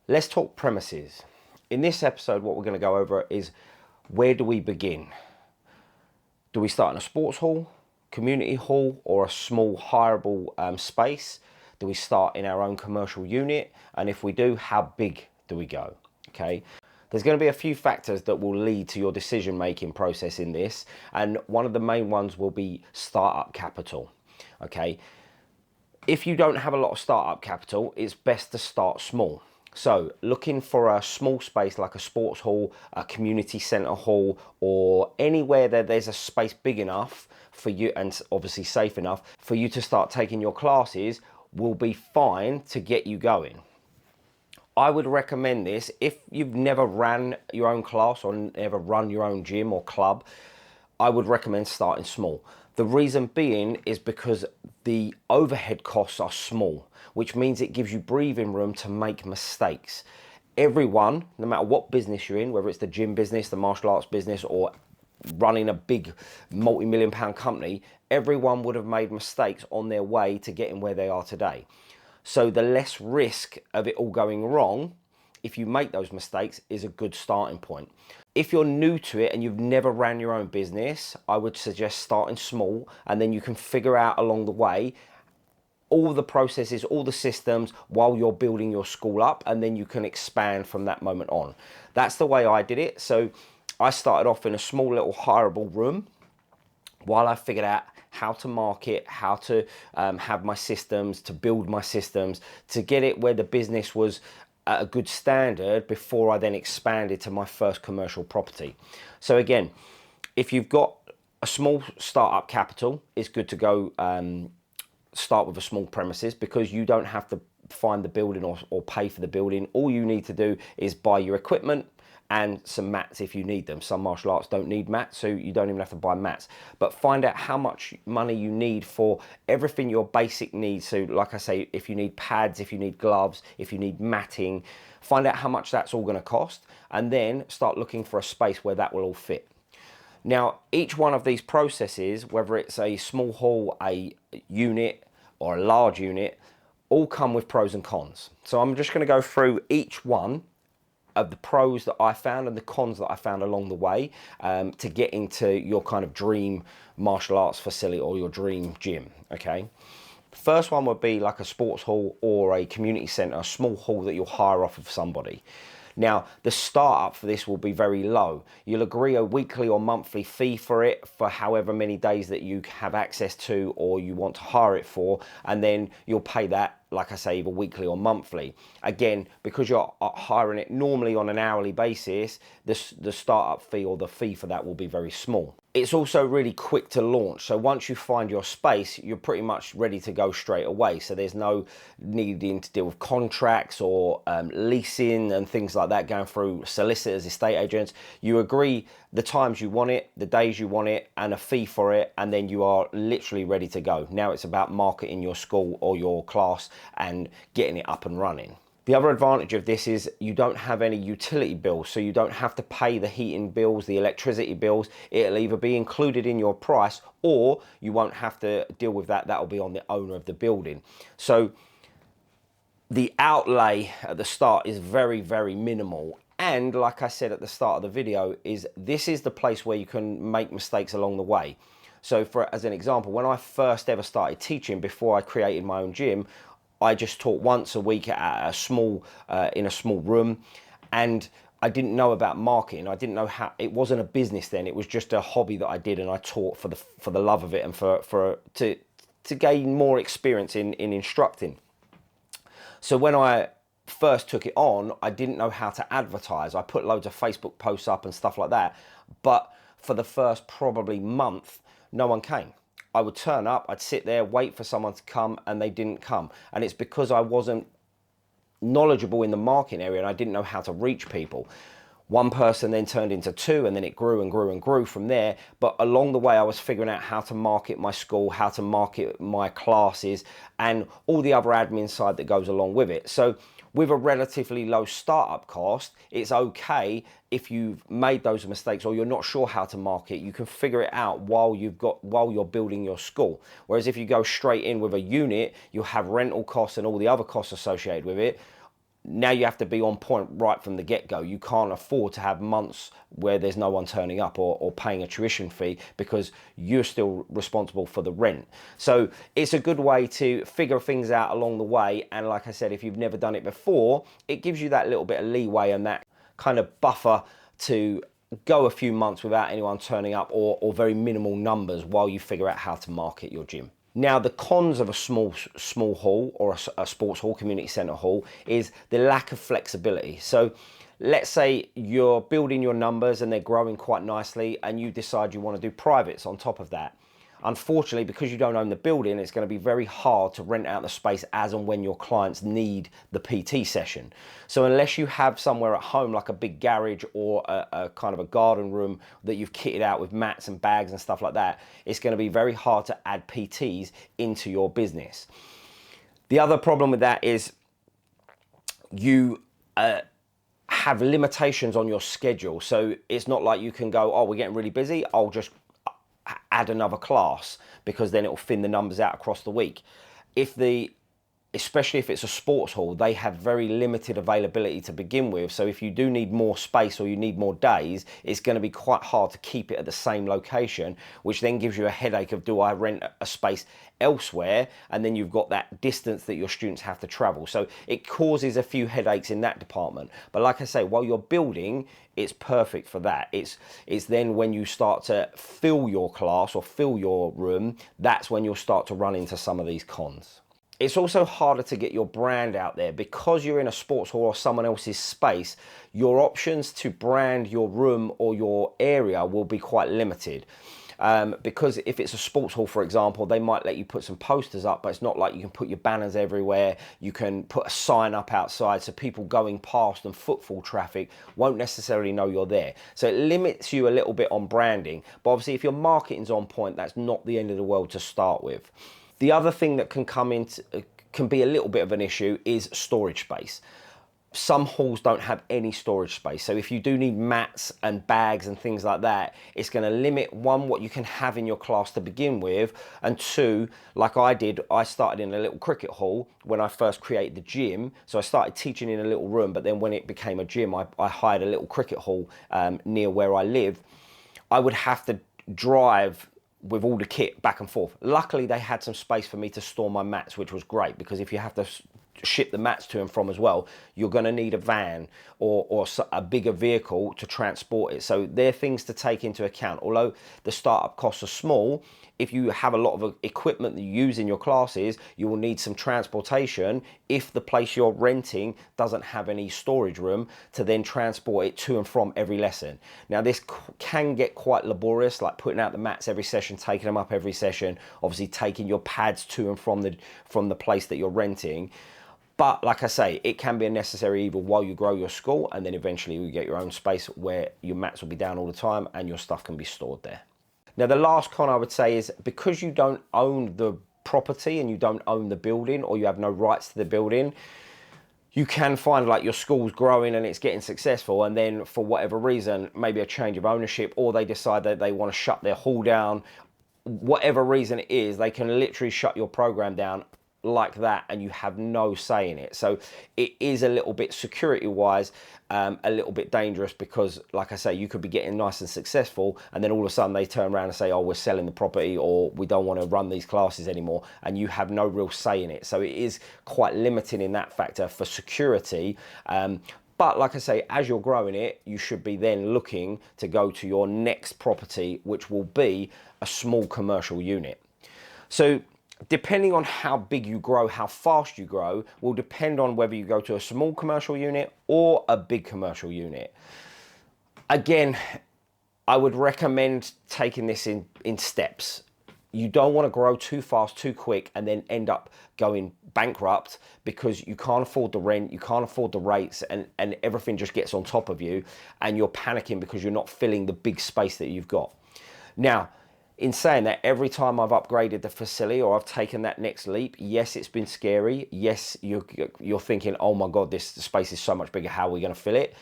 Let's talk premises. In this episode, what we're going to go over is, where do we begin? Do we start in a sports hall, community hall, or a small hireable space? Do we start in our own commercial unit? And if we do, how big do we go? Okay. There's going to be a few factors that will lead to your decision-making process in this. And one of the main ones will be startup capital. Okay. If you don't have a lot of startup capital, it's best to start small. So looking for a small space like a sports hall, a community centre hall, or anywhere that there's a space big enough for you, and obviously safe enough for you to start taking your classes, will be fine to get you going. I would recommend this if you've never ran your own class or never run your own gym or club. I would recommend starting small. The reason being is because the overhead costs are small, which means it gives you breathing room to make mistakes. Everyone, no matter what business you're in, whether it's the gym business, the martial arts business, or running a big multi-million-pound company, everyone would have made mistakes on their way to getting where they are today. So the less risk of it all going wrong, if you make those mistakes, is a good starting point. If you're new to it and you've never ran your own business, I would suggest starting small, and then you can figure out along the way all the processes, all the systems while you're building your school up, and then you can expand from that moment on. That's the way I did it. So I started off in a small little hireable room while I figured out how to market, how to have my systems, to build my systems, to get it where the business was at a good standard before I then expanded to my first commercial property. So again, if you've got a small startup capital, it's good to go start with a small premises, because you don't have to find the building or pay for the building. All you need to do is buy your equipment and some mats if you need them. Some martial arts don't need mats, so you don't even have to buy mats. But find out how much money you need for everything your basic needs. So like I say, if you need pads, if you need gloves, if you need matting, find out how much that's all going to cost, and then start looking for a space where that will all fit. Now, each one of these processes, whether it's a small hall, a unit, or a large unit, all come with pros and cons. So I'm just going to go through each one of the pros that I found and the cons that I found along the way to get into your kind of dream martial arts facility or your dream gym, okay? First one would be like a sports hall or a community centre, a small hall that you'll hire off of somebody. Now, the startup for this will be very low. You'll agree a weekly or monthly fee for it for however many days that you have access to or you want to hire it for, and then you'll pay that, like I say, either weekly or monthly. Again, because you're hiring it normally on an hourly basis, the startup fee or the fee for that will be very small. It's also really quick to launch. So once you find your space, you're pretty much ready to go straight away. So there's no needing to deal with contracts or leasing and things like that, going through solicitors, estate agents. You agree the times you want it, the days you want it, and a fee for it, and then you are literally ready to go. Now it's about marketing your school or your class and getting it up and running. The other advantage of this is you don't have any utility bills, so you don't have to pay the heating bills, the electricity bills. It'll either be included in your price or you won't have to deal with that. That'll be on the owner of the building. So the outlay at the start is very, very minimal. And like I said at the start of the video, this is the place where you can make mistakes along the way. So as an example, when I first ever started teaching before I created my own gym, I just taught once a week at in a small room, and I didn't know about marketing. I didn't know how. It wasn't a business then. It was just a hobby that I did, and I taught for the love of it and to gain more experience in instructing. So when I first took it on, I didn't know how to advertise. I put loads of Facebook posts up and stuff like that, but for the first probably month, no one came. I would turn up, I'd sit there, wait for someone to come, and they didn't come. And it's because I wasn't knowledgeable in the marketing area and I didn't know how to reach people. One person then turned into two, and then it grew and grew and grew from there. But along the way, I was figuring out how to market my school, how to market my classes, and all the other admin side that goes along with it. So with a relatively low startup cost, it's okay if you've made those mistakes or you're not sure how to market. You can figure it out while you're building your school. Whereas if you go straight in with a unit, you'll have rental costs and all the other costs associated with it. now you have to be on point right from the get-go. You can't afford to have months where there's no one turning up or paying a tuition fee because you're still responsible for the rent. So it's a good way to figure things out along the way. And like I said, if you've never done it before, it gives you that little bit of leeway and that kind of buffer to go a few months without anyone turning up or very minimal numbers while you figure out how to market your gym. Now, the cons of a small hall or a sports hall, community centre hall, is the lack of flexibility. So let's say you're building your numbers and they're growing quite nicely and you decide you want to do privates on top of that. Unfortunately, because you don't own the building, it's going to be very hard to rent out the space as and when your clients need the PT session. So unless you have somewhere at home, like a big garage or a kind of a garden room that you've kitted out with mats and bags and stuff like that, it's going to be very hard to add PTs into your business. The other problem with that is you have limitations on your schedule. So it's not like you can go, oh, we're getting really busy, I'll just add another class, because then it will thin the numbers out across the week. Especially if it's a sports hall, they have very limited availability to begin with. So if you do need more space or you need more days, it's going to be quite hard to keep it at the same location, which then gives you a headache of, do I rent a space elsewhere? And then you've got that distance that your students have to travel. So it causes a few headaches in that department. But like I say, while you're building, it's perfect for that. It's then when you start to fill your class or fill your room, that's when you'll start to run into some of these cons. It's also harder to get your brand out there because you're in a sports hall or someone else's space. Your options to brand your room or your area will be quite limited. Because if it's a sports hall, for example, they might let you put some posters up, but it's not like you can put your banners everywhere. You can put a sign up outside so people going past and footfall traffic won't necessarily know you're there. So it limits you a little bit on branding. But obviously, if your marketing's on point, that's not the end of the world to start with. The other thing that can be a little bit of an issue is storage space. Some halls don't have any storage space. So if you do need mats and bags and things like that, it's going to limit, one, what you can have in your class to begin with, and two, like I did, I started in a little cricket hall when I first created the gym. So I started teaching in a little room, but then when it became a gym, I hired a little cricket hall near where I live. I would have to drive with all the kit back and forth. Luckily, they had some space for me to store my mats, which was great, because if you have to ship the mats to and from as well, you're going to need a van or a bigger vehicle to transport it. So they're things to take into account. Although the startup costs are small, if you have a lot of equipment that you use in your classes, you will need some transportation if the place you're renting doesn't have any storage room to then transport it to and from every lesson. Now, this can get quite laborious, like putting out the mats every session, taking them up every session, obviously taking your pads to and from the place that you're renting. But like I say, it can be a necessary evil while you grow your school, and then eventually you get your own space where your mats will be down all the time and your stuff can be stored there. Now, the last con I would say is, because you don't own the property and you don't own the building, or you have no rights to the building, you can find like your school's growing and it's getting successful, and then for whatever reason, maybe a change of ownership, or they decide that they want to shut their hall down, whatever reason it is, they can literally shut your program down like that and you have no say in it. So it is a little bit security wise a little bit dangerous, because like I say, you could be getting nice and successful and then all of a sudden they turn around and say, oh, we're selling the property, or we don't want to run these classes anymore, and you have no real say in it. So it is quite limiting in that factor for security. But like I say, as you're growing it, you should be then looking to go to your next property, which will be a small commercial unit. So depending on how big you grow, how fast you grow, will depend on whether you go to a small commercial unit or a big commercial unit. Again, I would recommend taking this in steps. You don't want to grow too fast, too quick, and then end up going bankrupt because you can't afford the rent, you can't afford the rates, and everything just gets on top of you, and you're panicking because you're not filling the big space that you've got. Now, in saying that, every time I've upgraded the facility or I've taken that next leap, yes, it's been scary. Yes, you're thinking, oh my God, this space is so much bigger. How are we going to fill it?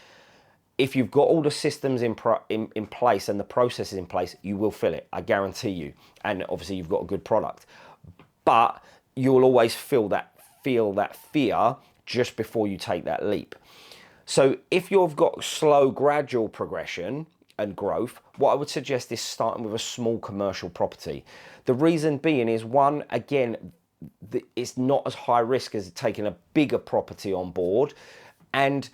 If you've got all the systems in place and the processes in place, you will fill it. I guarantee you. And obviously you've got a good product. But you will always feel that fear just before you take that leap. So if you've got slow, gradual progression and growth, what I would suggest is starting with a small commercial property. The reason being is, one, again, it's not as high risk as taking a bigger property on board. And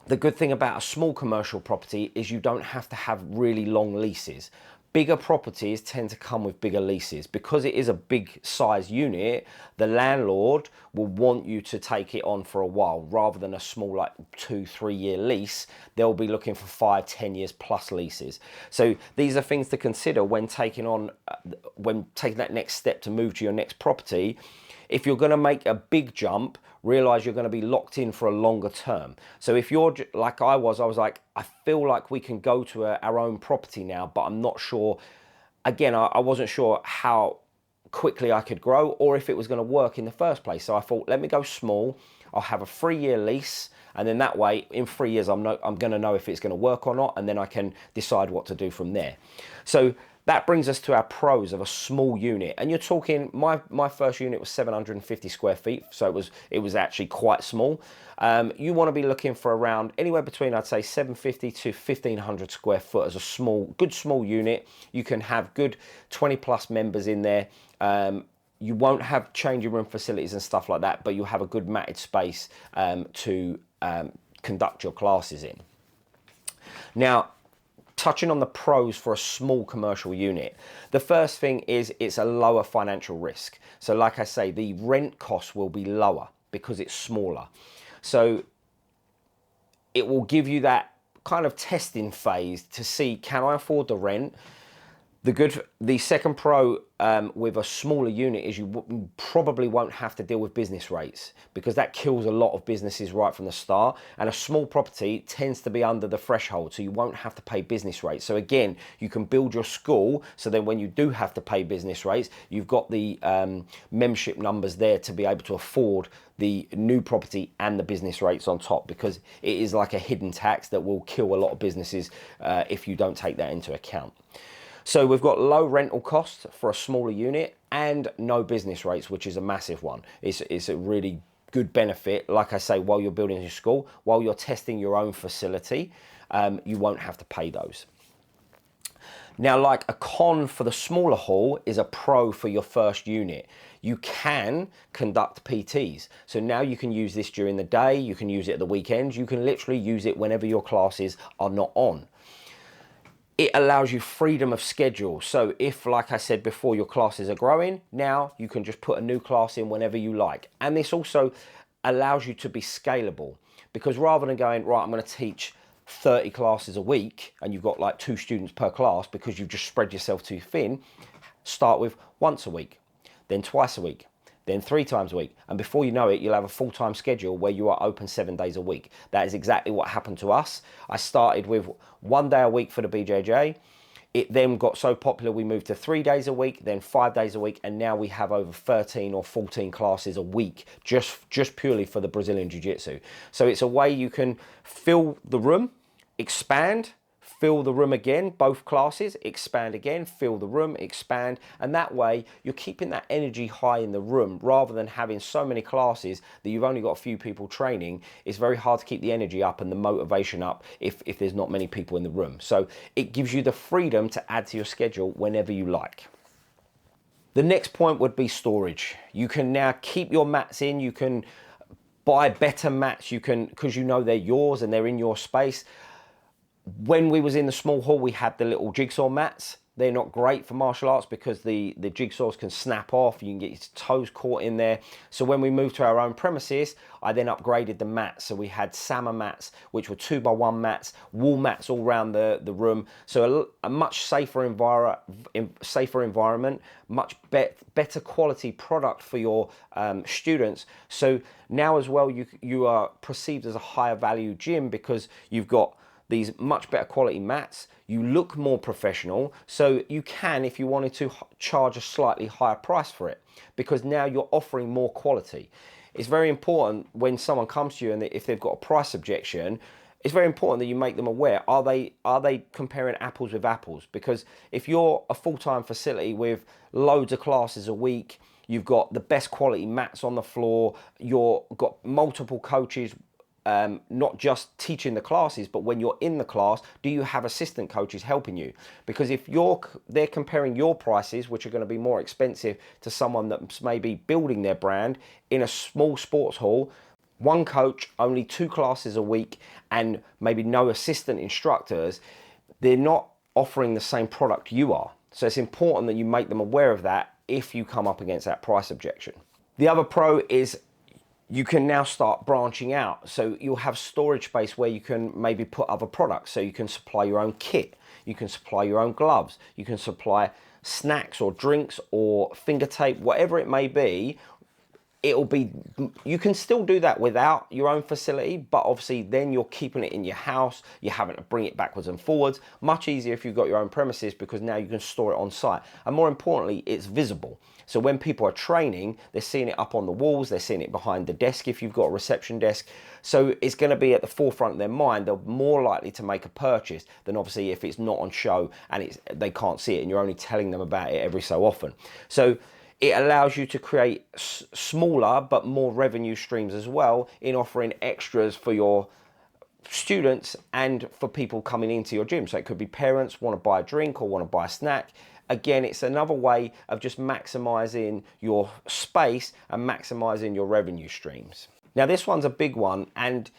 the good thing about a small commercial property is you don't have to have really long leases. Bigger properties tend to come with bigger leases. Because it is a big size unit, the landlord will want you to take it on for a while rather than a small, like 2-3 year lease. They'll be looking for 5-10 years plus leases. So these are things to consider when taking that next step to move to your next property. If you're going to make a big jump, realize you're going to be locked in for a longer term. So if you're like I was like, I feel like we can go to our own property now, but I'm not sure. Again, I wasn't sure how quickly I could grow or if it was going to work in the first place. So I thought, let me go small. I'll have a 3-year lease, and then that way in 3 years I'm going to know if it's going to work or not, and then I can decide what to do from there. So that brings us to our pros of a small unit. And you're talking, my first unit was 750 square feet, so it was actually quite small. You want to be looking for around anywhere between, I'd say, 750 to 1500 square foot as a good small unit. You can have good 20 plus members in there. You won't have changing room facilities and stuff like that, but you'll have a good matted space to conduct your classes in. Now, touching on the pros for a small commercial unit. The first thing is it's a lower financial risk. So like I say, the rent costs will be lower because it's smaller. So it will give you that kind of testing phase to see, can I afford the rent? The second pro with a smaller unit is you probably won't have to deal with business rates, because that kills a lot of businesses right from the start. And a small property tends to be under the threshold, so you won't have to pay business rates. So again, you can build your school so then when you do have to pay business rates, you've got the membership numbers there to be able to afford the new property and the business rates on top, because it is like a hidden tax that will kill a lot of businesses if you don't take that into account. So we've got low rental costs for a smaller unit and no business rates, which is a massive one. It's a really good benefit. Like I say, while you're building your school, while you're testing your own facility, you won't have to pay those. Now, like a con for the smaller hall is a pro for your first unit. You can conduct PTs. So now you can use this during the day, you can use it at the weekends, you can literally use it whenever your classes are not on. It allows you freedom of schedule. So if, like I said before, your classes are growing, now you can just put a new class in whenever you like. And this also allows you to be scalable, because rather than going, right, I'm going to teach 30 classes a week and you've got like 2 students per class because you've just spread yourself too thin, start with once a week, then twice a week, then 3 times a week. And before you know it, you'll have a full-time schedule where you are open 7 days a week. That is exactly what happened to us. I started with 1 day a week for the BJJ. It then got so popular, we moved to 3 days a week, then 5 days a week, and now we have over 13 or 14 classes a week, just purely for the Brazilian Jiu-Jitsu. So it's a way you can fill the room, expand, fill the room again, both classes, expand again, fill the room, expand, and that way you're keeping that energy high in the room rather than having so many classes that you've only got a few people training. It's very hard to keep the energy up and the motivation up if there's not many people in the room. So it gives you the freedom to add to your schedule whenever you like. The next point would be storage. You can now keep your mats in, you can buy better mats, you can, because you know they're yours and they're in your space. When we was in the small hall, we had the little jigsaw mats. They're not great for martial arts because the jigsaws can snap off. You can get your toes caught in there. So when we moved to our own premises, I then upgraded the mats. So we had Sama mats, which were 2x1 mats, wall mats all around the room. So a much safer environment, much better quality product for your students. So now as well, you are perceived as a higher value gym because you've got these much better quality mats. You look more professional, so you can, if you wanted to, charge a slightly higher price for it, because now you're offering more quality. It's very important when someone comes to you and if they've got a price objection, it's very important that you make them aware. Are they comparing apples with apples? Because if you're a full-time facility with loads of classes a week, you've got the best quality mats on the floor, you've got multiple coaches, not just teaching the classes, but when you're in the class, do you have assistant coaches helping you? Because if they're comparing your prices, which are going to be more expensive, to someone that's maybe building their brand in a small sports hall, one coach, only 2 classes a week, and maybe no assistant instructors, they're not offering the same product you are. So it's important that you make them aware of that if you come up against that price objection. The other pro is you can now start branching out. So you'll have storage space where you can maybe put other products. So you can supply your own kit, you can supply your own gloves, you can supply snacks or drinks or finger tape, whatever it may be. You can still do that without your own facility, but obviously then you're keeping it in your house, you're having to bring it backwards and forwards. Much easier if you've got your own premises, because now you can store it on site. And more importantly, it's visible. So when people are training, they're seeing it up on the walls, they're seeing it behind the desk if you've got a reception desk. So it's going to be at the forefront of their mind. They're more likely to make a purchase than obviously if it's not on show and they can't see it and you're only telling them about it every so often. So it allows you to create smaller but more revenue streams as well, in offering extras for your students and for people coming into your gym. So it could be parents want to buy a drink or want to buy a snack. Again, it's another way of just maximizing your space and maximizing your revenue streams. Now, this one's a big one, and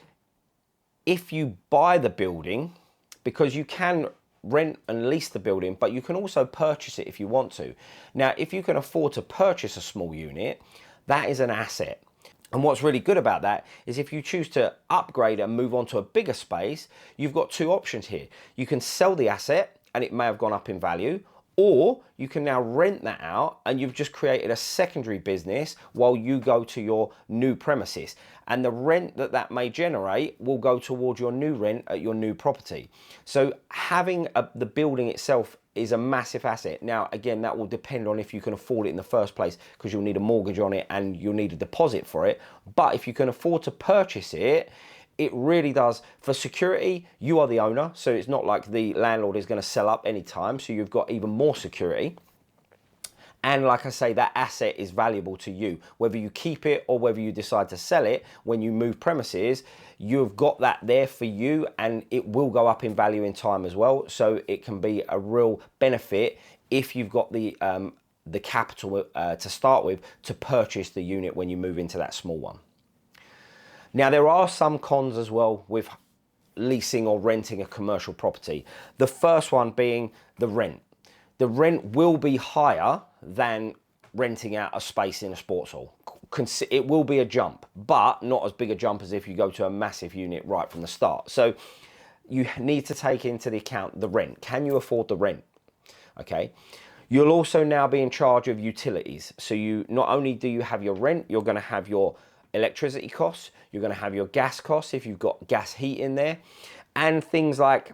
if you buy the building, because you can rent and lease the building, but you can also purchase it if you want to. Now, if you can afford to purchase a small unit, that is an asset. And what's really good about that is if you choose to upgrade and move on to a bigger space, you've got 2 options here. You can sell the asset and it may have gone up in value, or you can now rent that out and you've just created a secondary business while you go to your new premises. And the rent that may generate will go towards your new rent at your new property. So having the building itself is a massive asset. Now, again, that will depend on if you can afford it in the first place, because you'll need a mortgage on it and you'll need a deposit for it. But if you can afford to purchase it, it really does. For security, you are the owner, so it's not like the landlord is going to sell up anytime, so you've got even more security. And like I say, that asset is valuable to you. Whether you keep it or whether you decide to sell it when you move premises, you've got that there for you, and it will go up in value in time as well. So it can be a real benefit if you've got the capital to start with to purchase the unit when you move into that small one. Now, there are some cons as well with leasing or renting a commercial property. The first one being the rent. The rent will be higher than renting out a space in a sports hall. It will be a jump, but not as big a jump as if you go to a massive unit right from the start. So you need to take into the account the rent. Can you afford the rent? Okay. You'll also now be in charge of utilities. So you not only do you have your rent, you're going to have your electricity costs, you're going to have your gas costs if you've got gas heat in there, and things like,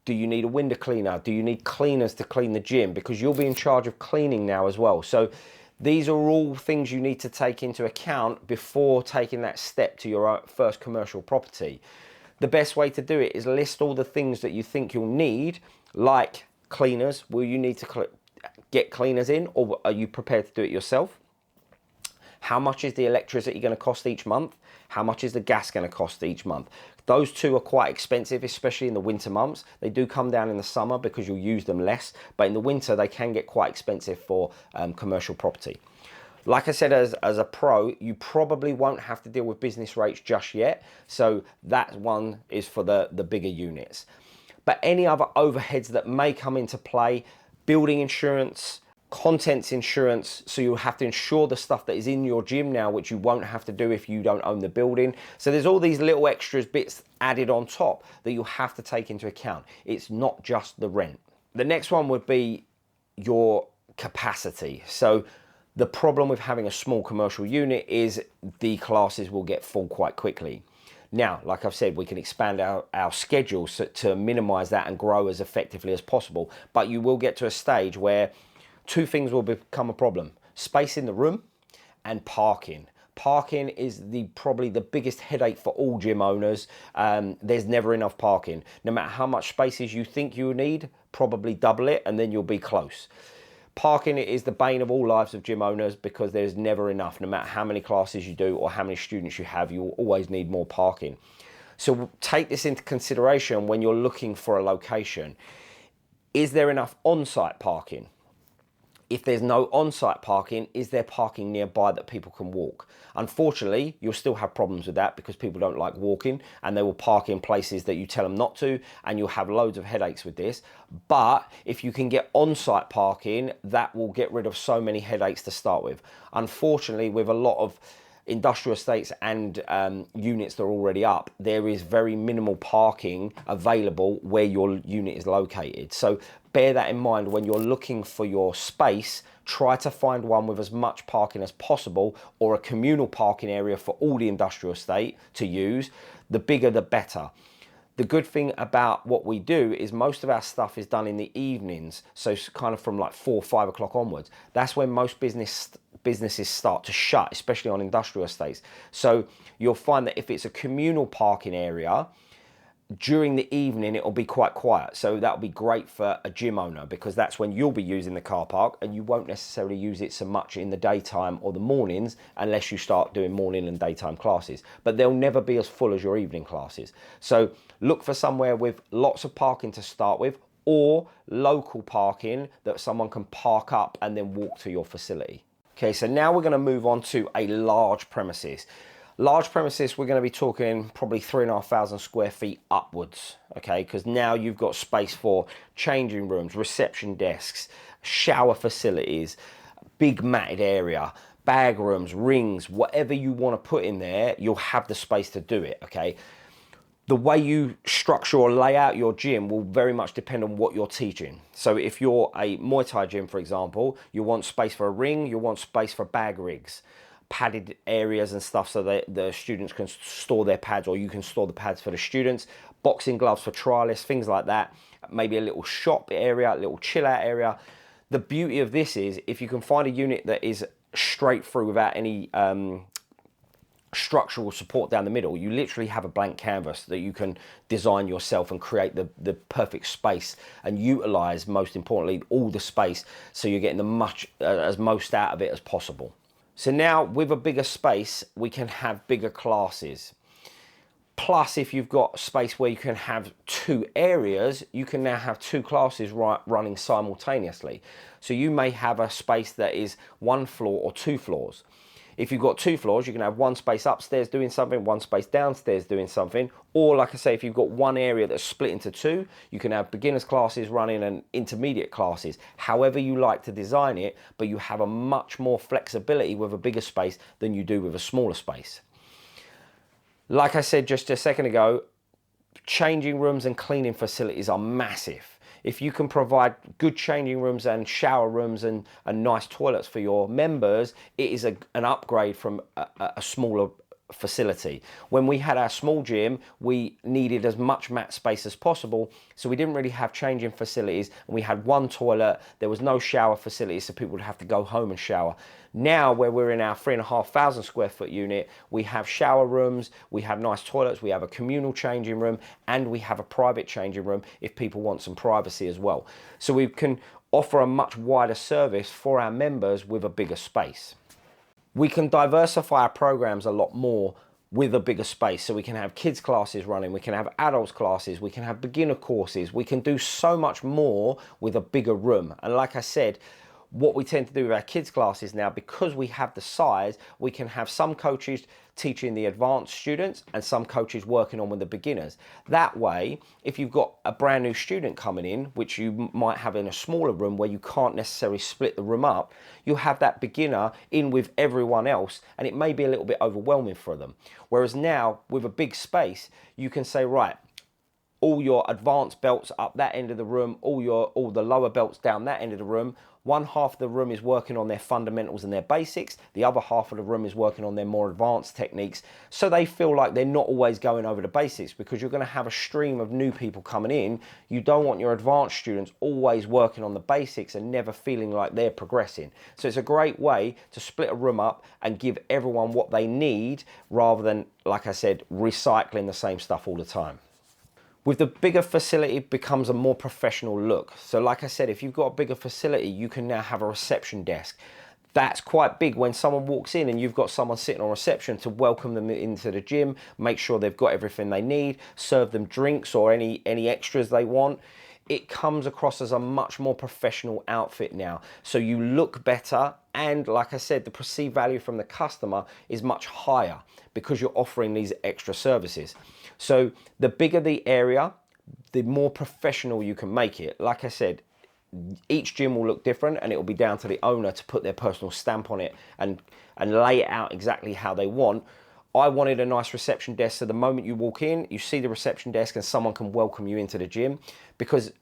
do you need a window cleaner? Do you need cleaners to clean the gym? Because you'll be in charge of cleaning now as well. So these are all things you need to take into account before taking that step to your first commercial property. The best way to do it is list all the things that you think you'll need, like cleaners. Will you need to get cleaners in, or are you prepared to do it yourself? How much is the electricity going to cost each month? How much is the gas going to cost each month? Those two are quite expensive, especially in the winter months. They do come down in the summer because you'll use them less, but in the winter they can get quite expensive for commercial property. Like I said, as a pro, you probably won't have to deal with business rates just yet. So that one is for the bigger units. But any other overheads that may come into play, building insurance, contents insurance, so you'll have to insure the stuff that is in your gym now, which you won't have to do if you don't own the building. So there's all these little extras bits added on top that you'll have to take into account. It's not just the rent. The next one would be your capacity. So the problem with having a small commercial unit is the classes will get full quite quickly. Now, like I've said, we can expand our schedules to minimize that and grow as effectively as possible, but you will get to a stage where 2 things will become a problem: space in the room and parking. Parking is probably the biggest headache for all gym owners. There's never enough parking. No matter how much spaces you think you need, probably double it and then you'll be close. Parking is the bane of all lives of gym owners because there's never enough. No matter how many classes you do or how many students you have, you will always need more parking. So take this into consideration when you're looking for a location. Is there enough on-site parking? If there's no on-site parking, is there parking nearby that people can walk? Unfortunately, you'll still have problems with that because people don't like walking and they will park in places that you tell them not to, and you'll have loads of headaches with this. But if you can get on-site parking, that will get rid of so many headaches to start with. Unfortunately, with a lot of industrial estates and units that are already up, there is very minimal parking available where your unit is located. So bear that in mind when you're looking for your space. Try to find one with as much parking as possible, or a communal parking area for all the industrial estate to use. The bigger the better. The good thing about what we do is most of our stuff is done in the evenings, so it's kind of from like 4 or 5 o'clock onwards. That's when most businesses start to shut, especially on industrial estates. So you'll find that if it's a communal parking area, during the evening it'll be quite quiet. So that'll be great for a gym owner because that's when you'll be using the car park, and you won't necessarily use it so much in the daytime or the mornings unless you start doing morning and daytime classes. But they'll never be as full as your evening classes. So look for somewhere with lots of parking to start with, or local parking that someone can park up and then walk to your facility. Okay, so now we're going to move on to a large premises. Large premises, we're going to be talking probably 3,500 square feet upwards, okay? Because now you've got space for changing rooms, reception desks, shower facilities, big matted area, bag rooms, rings, whatever you want to put in there, you'll have the space to do it, okay? The way you structure or lay out your gym will very much depend on what you're teaching. So if you're a Muay Thai gym, for example, you want space for a ring, you want space for bag rigs, padded areas and stuff so that the students can store their pads, or you can store the pads for the students, boxing gloves for trialists, things like that. Maybe a little shop area, a little chill out area. The beauty of this is if you can find a unit that is straight through without any structural support down the middle, you literally have a blank canvas that you can design yourself and create the perfect space and utilize, most importantly, all the space so you're getting as most out of it as possible. So now with a bigger space, we can have bigger classes. Plus, if you've got space where you can have 2 areas, you can now have 2 classes running simultaneously. So you may have a space that is 1 floor or 2 floors. If you've got 2 floors, you can have 1 space upstairs doing something, 1 space downstairs doing something. Or like I say, if you've got 1 area that's split into 2, you can have beginners classes running and intermediate classes. However you like to design it, but you have a much more flexibility with a bigger space than you do with a smaller space. Like I said just a second ago, changing rooms and cleaning facilities are massive. If you can provide good changing rooms and shower rooms and nice toilets for your members, it is an upgrade from a smaller facility. When we had our small gym, we needed as much mat space as possible, so we didn't really have changing facilities, and we had 1 toilet. There was no shower facilities, so people would have to go home and shower. Now, where we're in our 3,500 square foot unit, we have shower rooms, we have nice toilets, we have a communal changing room, and we have a private changing room if people want some privacy as well. So we can offer a much wider service for our members with a bigger space. We can diversify our programs a lot more with a bigger space. So we can have kids classes running, we can have adults classes, we can have beginner courses. We can do so much more with a bigger room. And like I said, what we tend to do with our kids classes now, because we have the size, we can have some coaches teaching the advanced students and some coaches working on with the beginners. That way, if you've got a brand new student coming in, which you might have in a smaller room where you can't necessarily split the room up, you'll have that beginner in with everyone else, and it may be a little bit overwhelming for them. Whereas now, with a big space, you can say, right, all your advanced belts up that end of the room, all the lower belts down that end of the room. 1 half of the room is working on their fundamentals and their basics. The other half of the room is working on their more advanced techniques. So they feel like they're not always going over the basics, because you're going to have a stream of new people coming in. You don't want your advanced students always working on the basics and never feeling like they're progressing. So it's a great way to split a room up and give everyone what they need, rather than, like I said, recycling the same stuff all the time. With the bigger facility, it becomes a more professional look. So like I said, if you've got a bigger facility, you can now have a reception desk. That's quite big when someone walks in and you've got someone sitting on reception to welcome them into the gym, make sure they've got everything they need, serve them drinks or any extras they want. It comes across as a much more professional outfit now. So you look better, and like I said, the perceived value from the customer is much higher because you're offering these extra services. So the bigger the area, the more professional you can make it. Like I said, each gym will look different, and it will be down to the owner to put their personal stamp on it and lay it out exactly how they want. I wanted a nice reception desk, so the moment you walk in, you see the reception desk and someone can welcome you into the gym, because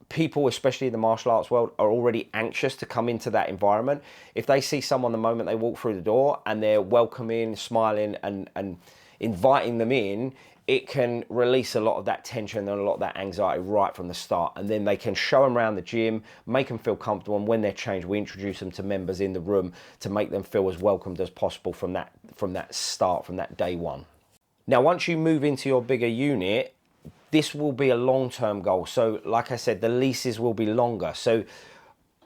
people, especially in the martial arts world, are already anxious to come into that environment. If they see someone the moment they walk through the door and they're welcoming, smiling and inviting them in, it can release a lot of that tension and a lot of that anxiety right from the start. And then they can show them around the gym, make them feel comfortable. And when they're changed, we introduce them to members in the room to make them feel as welcomed as possible from that start, from that day one. Now, once you move into your bigger unit, this will be a long-term goal. So like I said, the leases will be longer. So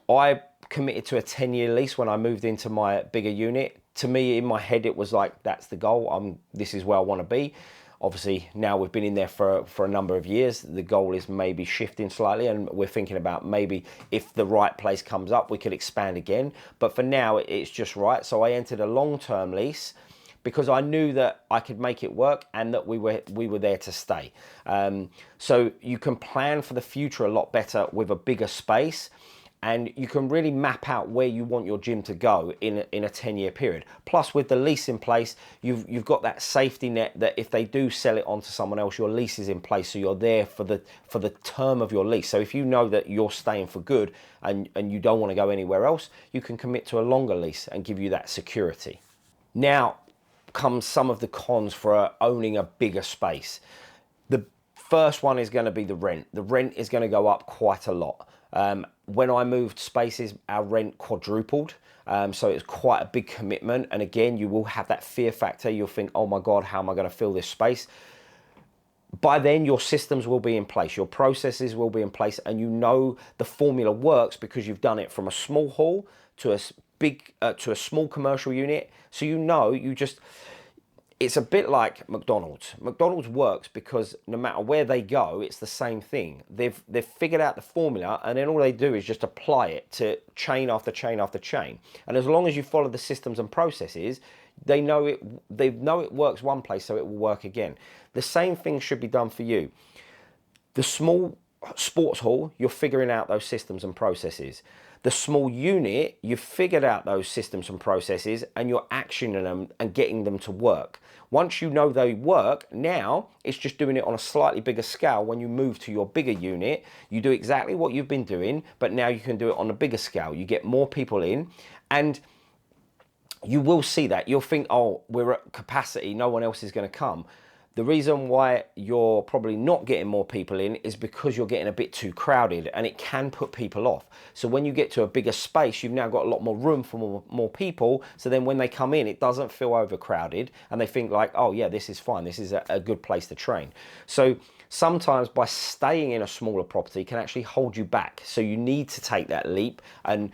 I committed to a 10-year lease when I moved into my bigger unit. To me, in my head, it was like, that's the goal. This is where I want to be. Obviously, now we've been in there for a number of years. The goal is maybe shifting slightly, and we're thinking about maybe if the right place comes up, we could expand again. But for now, it's just right. So I entered a long-term lease because I knew that I could make it work and that we were there to stay. So you can plan for the future a lot better with a bigger space, and you can really map out where you want your gym to go in a 10-year period. Plus, with the lease in place, you've got that safety net that if they do sell it on to someone else, your lease is in place, so you're there for the term of your lease. So if you know that you're staying for good and you don't want to go anywhere else, you can commit to a longer lease and give you that security. Now comes some of the cons for owning a bigger space. The first one is going to be the rent. The rent is going to go up quite a lot. When I moved spaces, our rent quadrupled. So it's quite a big commitment. And again, you will have that fear factor. You'll think, oh my God, how am I going to fill this space? By then, your systems will be in place. Your processes will be in place. And you know the formula works because you've done it from a small hall to a small commercial unit. So it's a bit like McDonald's. McDonald's works because no matter where they go, it's the same thing. They've figured out the formula, and then all they do is just apply it to chain after chain after chain. And as long as you follow the systems and processes, they know it works one place, so it will work again. The same thing should be done for you. The small sports hall, you're figuring out those systems and processes. The small unit, you've figured out those systems and processes and you're actioning them and getting them to work. Once you know they work, now it's just doing it on a slightly bigger scale. When you move to your bigger unit, you do exactly what you've been doing, but now you can do it on a bigger scale. You get more people in, and you will see that. You'll think, oh, we're at capacity, no one else is going to come. The reason why you're probably not getting more people in is because you're getting a bit too crowded, and it can put people off. So when you get to a bigger space, you've now got a lot more room for more people. So then when they come in, it doesn't feel overcrowded, and they think like, oh yeah, this is fine. This is a good place to train. So sometimes by staying in a smaller property can actually hold you back. So you need to take that leap and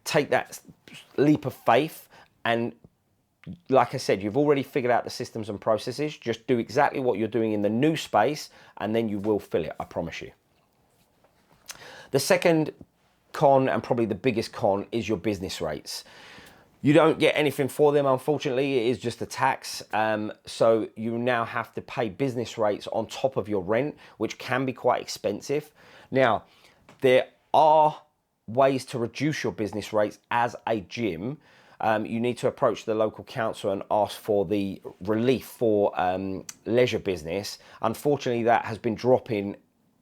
take that leap of faith. And like I said, you've already figured out the systems and processes. Just do exactly what you're doing in the new space, and then you will fill it, I promise you. The second con, and probably the biggest con, is your business rates. You don't get anything for them, unfortunately. It is just a tax. So you now have to pay business rates on top of your rent, which can be quite expensive. Now, there are ways to reduce your business rates as a gym. You need to approach the local council and ask for the relief for leisure business. Unfortunately, that has been dropping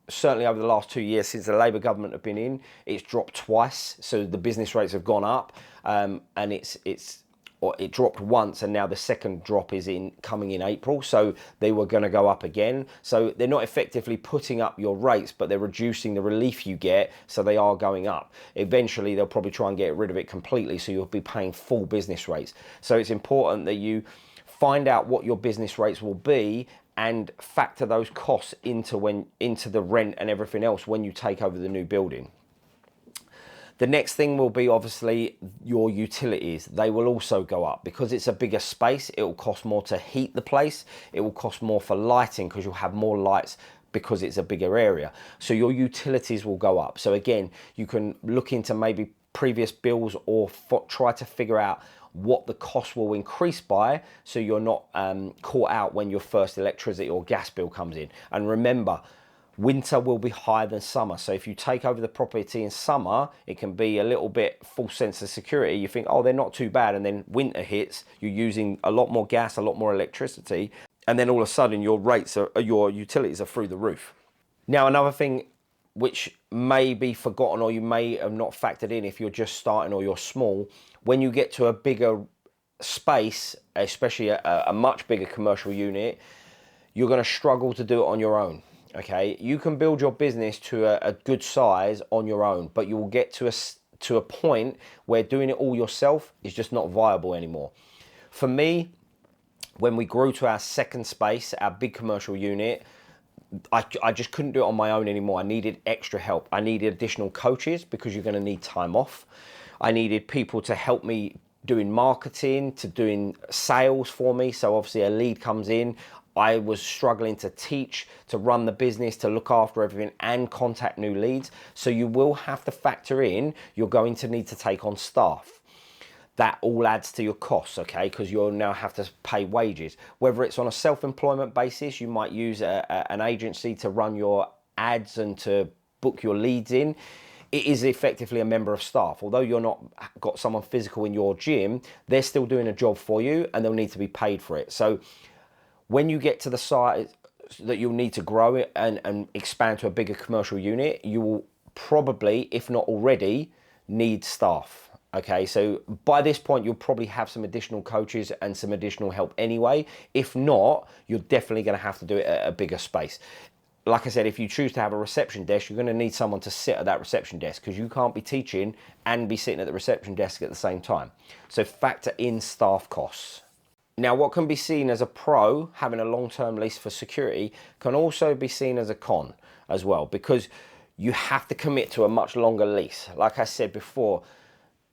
certainly over the last 2 years since the Labour government have been in. It's dropped twice, so the business rates have gone up, and it dropped once, and now the second drop is coming in April. So they were going to go up again. So they're not effectively putting up your rates, but they're reducing the relief you get. So they are going up. Eventually, they'll probably try and get rid of it completely. So you'll be paying full business rates. So it's important that you find out what your business rates will be and factor those costs into the rent and everything else when you take over the new building. The next thing will be obviously your utilities. They will also go up because it's a bigger space. It will cost more to heat the place. It will cost more for lighting because you'll have more lights because it's a bigger area. So your utilities will go up. So again, you can look into maybe previous bills or try to figure out what the cost will increase by, so you're not caught out when your first electricity or gas bill comes in. And remember, winter will be higher than summer. So if you take over the property in summer, it can be a little bit false sense of security. You think, oh, they're not too bad. And then winter hits, you're using a lot more gas, a lot more electricity. And then all of a sudden your your utilities are through the roof. Now, another thing which may be forgotten or you may have not factored in if you're just starting or you're small, when you get to a bigger space, especially a much bigger commercial unit, you're going to struggle to do it on your own. Okay, you can build your business to a good size on your own, but you will get to a point where doing it all yourself is just not viable anymore. For me, when we grew to our second space, our big commercial unit, I just couldn't do it on my own anymore. I needed extra help. I needed additional coaches because you're going to need time off. I needed people to help me doing marketing, to doing sales for me. So obviously a lead comes in. I was struggling to teach, to run the business, to look after everything and contact new leads. So you will have to factor in, you're going to need to take on staff. That all adds to your costs, okay? Because you'll now have to pay wages. Whether it's on a self-employment basis, you might use an agency to run your ads and to book your leads in. It is effectively a member of staff. Although you're not got someone physical in your gym, they're still doing a job for you and they'll need to be paid for it. So when you get to the size that you'll need to grow it and expand to a bigger commercial unit, you will probably, if not already, need staff. Okay, so by this point, you'll probably have some additional coaches and some additional help anyway. If not, you're definitely going to have to do it at a bigger space. Like I said, if you choose to have a reception desk, you're going to need someone to sit at that reception desk because you can't be teaching and be sitting at the reception desk at the same time. So factor in staff costs. Now, what can be seen as a pro, having a long-term lease for security, can also be seen as a con as well, because you have to commit to a much longer lease. Like I said before,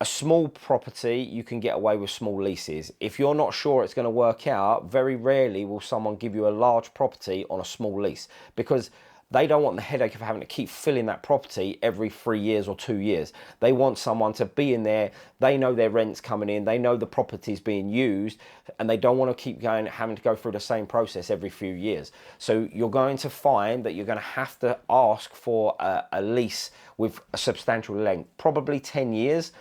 a small property, you can get away with small leases. If you're not sure it's going to work out, very rarely will someone give you a large property on a small lease because they don't want the headache of having to keep filling that property every 3 years or 2 years. They want someone to be in there. They know their rent's coming in. They know the property's being used, and they don't want to keep having to go through the same process every few years. So you're going to find that you're going to have to ask for a lease with a substantial length, probably 10 years.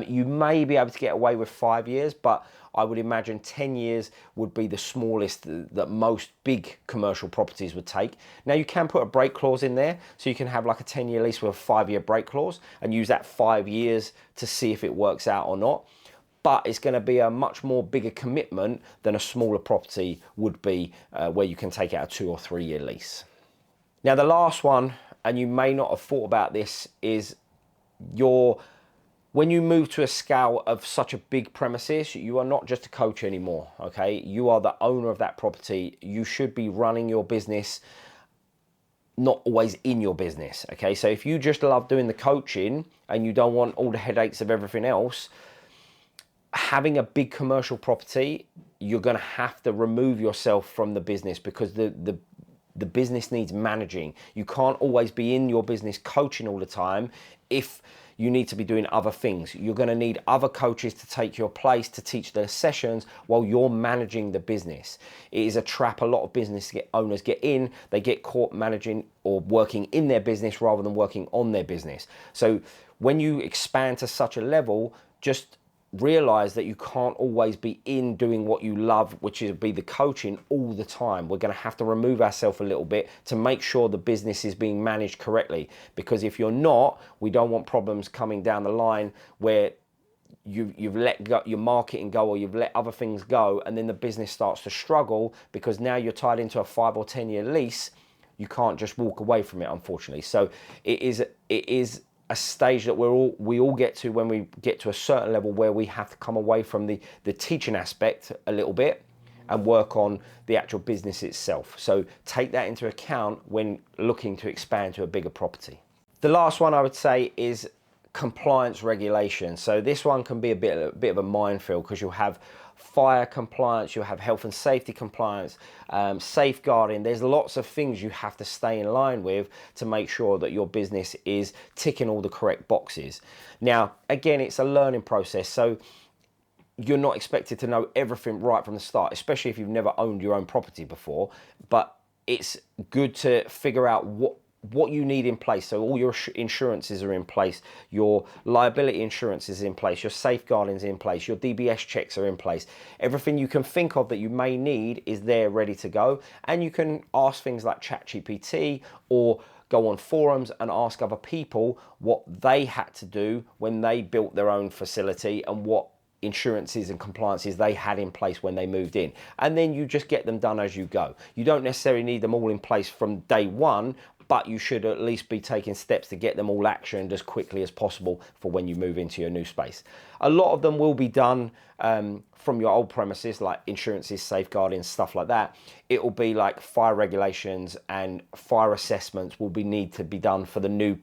You may be able to get away with 5 years, but I would imagine 10 years would be the smallest that most big commercial properties would take. Now, you can put a break clause in there, so you can have like a 10-year lease with a 5-year break clause and use that 5 years to see if it works out or not. But it's going to be a much more bigger commitment than a smaller property would be, where you can take out a 2 or 3 year lease. Now, the last one, and you may not have thought about this, is when you move to a scale of such a big premises, you are not just a coach anymore, okay? You are the owner of that property. You should be running your business, not always in your business, okay? So if you just love doing the coaching and you don't want all the headaches of everything else, having a big commercial property, you're gonna have to remove yourself from the business because the business needs managing. You can't always be in your business coaching all the time if you need to be doing other things. You're going to need other coaches to take your place to teach their sessions while you're managing the business. It is a trap a lot of business owners get in. They get caught managing or working in their business rather than working on their business. So when you expand to such a level, just realize that you can't always be in doing what you love, which is be the coaching all the time. We're going to have to remove ourselves a little bit to make sure the business is being managed correctly, because if you're not, we don't want problems coming down the line where you've let go, your marketing go, or you've let other things go, and then the business starts to struggle because now you're tied into a 5 or 10 year lease. You can't just walk away from it, unfortunately. So it is a stage that we all get to when we get to a certain level where we have to come away from the teaching aspect a little bit and work on the actual business itself. So take that into account when looking to expand to a bigger property. The last one I would say is compliance regulation. So this one can be a bit of a minefield, because you'll have fire compliance, you'll have health and safety compliance, safeguarding. There's lots of things you have to stay in line with to make sure that your business is ticking all the correct boxes. Now, again, it's a learning process. So you're not expected to know everything right from the start, especially if you've never owned your own property before. But it's good to figure out what you need in place. So all your insurances are in place, your liability insurance is in place, your safeguarding is in place, your DBS checks are in place. Everything you can think of that you may need is there ready to go. And you can ask things like ChatGPT, or go on forums and ask other people what they had to do when they built their own facility and what insurances and compliances they had in place when they moved in. And then you just get them done as you go. You don't necessarily need them all in place from day one, but you should at least be taking steps to get them all actioned as quickly as possible for when you move into your new space. A lot of them will be done from your old premises, like insurances, safeguarding, stuff like that. It will be like fire regulations and fire assessments will need to be done for the new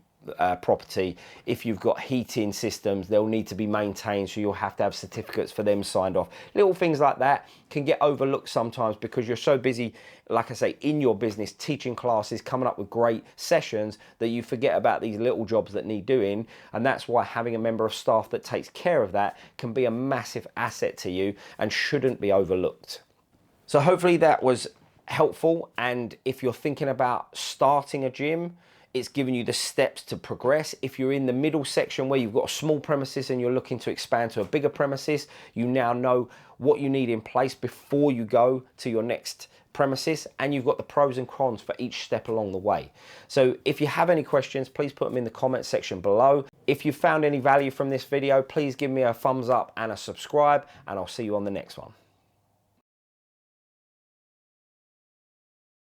property. If you've got heating systems, they'll need to be maintained, so you'll have to have certificates for them signed off. Little things like that can get overlooked sometimes because you're so busy, like I say, in your business, teaching classes, coming up with great sessions, that you forget about these little jobs that need doing. And that's why having a member of staff that takes care of that can be a massive asset to you and shouldn't be overlooked. So hopefully that was helpful, and if you're thinking about starting a gym, it's giving you the steps to progress. If you're in the middle section where you've got a small premises and you're looking to expand to a bigger premises, you now know what you need in place before you go to your next premises, and you've got the pros and cons for each step along the way. So if you have any questions, please put them in the comment section below. If you found any value from this video, please give me a thumbs up and a subscribe, and I'll see you on the next one.